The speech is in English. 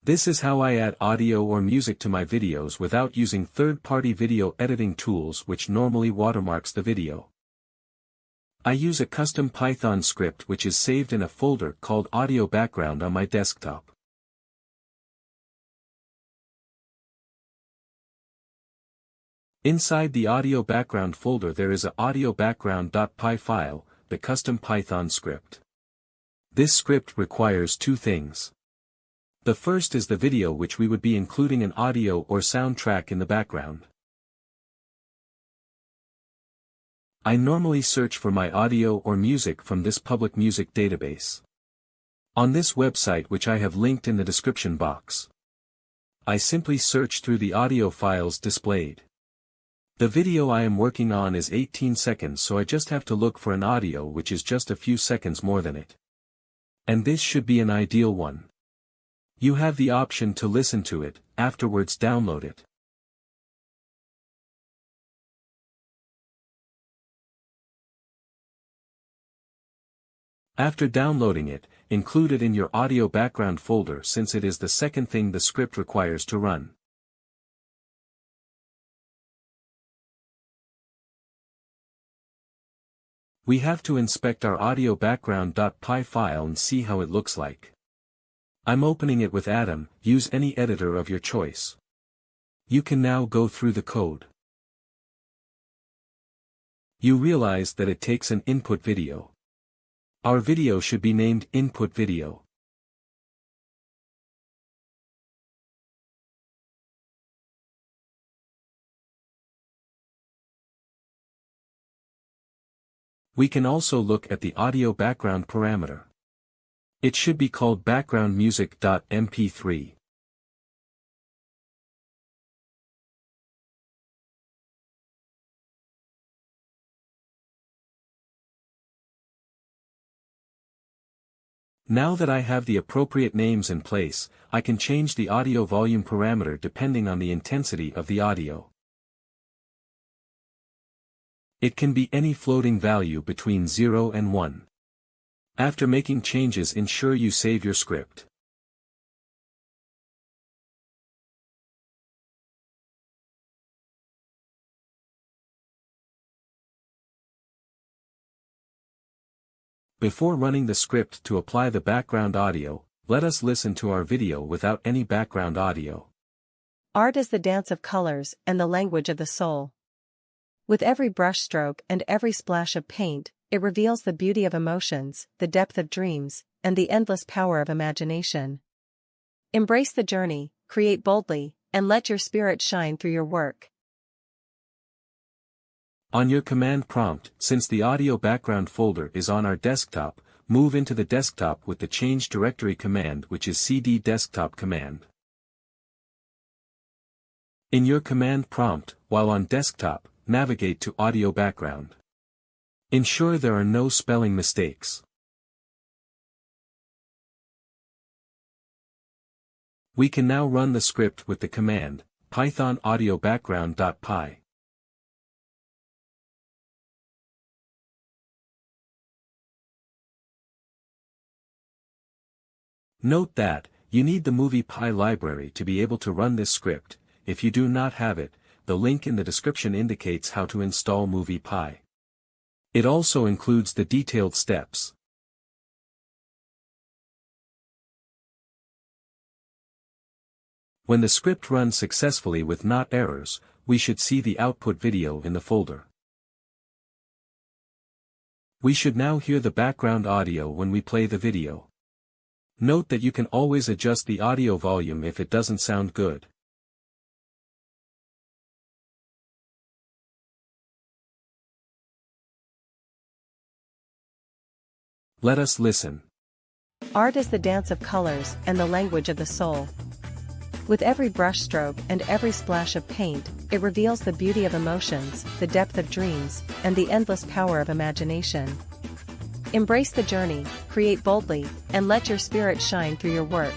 This is how I add audio or music to my videos without using third-party video editing tools which normally watermarks the video. I use a custom Python script which is saved in a folder called Audio Background on my desktop. Inside the Audio Background folder there is a audiobackground.py file, the custom Python script. This script requires two things. The first is the video which we would be including an audio or soundtrack in the background. I normally search for my audio or music from this public music database. On this website which I have linked in the description box. I simply search through the audio files displayed. The video I am working on is 18 seconds, so I just have to look for an audio which is just a few seconds more than it. And this should be an ideal one. You have the option to listen to it, afterwards download it. After downloading it, include it in your audio background folder since it is the second thing the script requires to run. We have to inspect our audio background.py file and see how it looks like. I'm opening it with Atom. Use any editor of your choice. You can now go through the code. You realize that it takes an input video. Our video should be named input video. We can also look at the audio background parameter. It should be called backgroundmusic.mp3. Now that I have the appropriate names in place, I can change the audio volume parameter depending on the intensity of the audio. It can be any floating value between 0 and 1. After making changes, ensure you save your script. Before running the script to apply the background audio, let us listen to our video without any background audio. Art is the dance of colors and the language of the soul. With every brushstroke and every splash of paint, it reveals the beauty of emotions, the depth of dreams, and the endless power of imagination. Embrace the journey, create boldly, and let your spirit shine through your work. On your command prompt, since the audio background folder is on our desktop, move into the desktop with the change directory command, which is cd desktop command. In your command prompt, while on desktop, navigate to audio background. Ensure there are no spelling mistakes. We can now run the script with the command, python audiobackground.py. Note that, you need the MoviePy library to be able to run this script. If you do not have it, the link in the description indicates how to install MoviePy. It also includes the detailed steps. When the script runs successfully with not errors, we should see the output video in the folder. We should now hear the background audio when we play the video. Note that you can always adjust the audio volume if it doesn't sound good. Let us listen. Art is the dance of colors and the language of the soul. With every brushstroke and every splash of paint, it reveals the beauty of emotions, the depth of dreams, and the endless power of imagination. Embrace the journey, create boldly, and let your spirit shine through your work.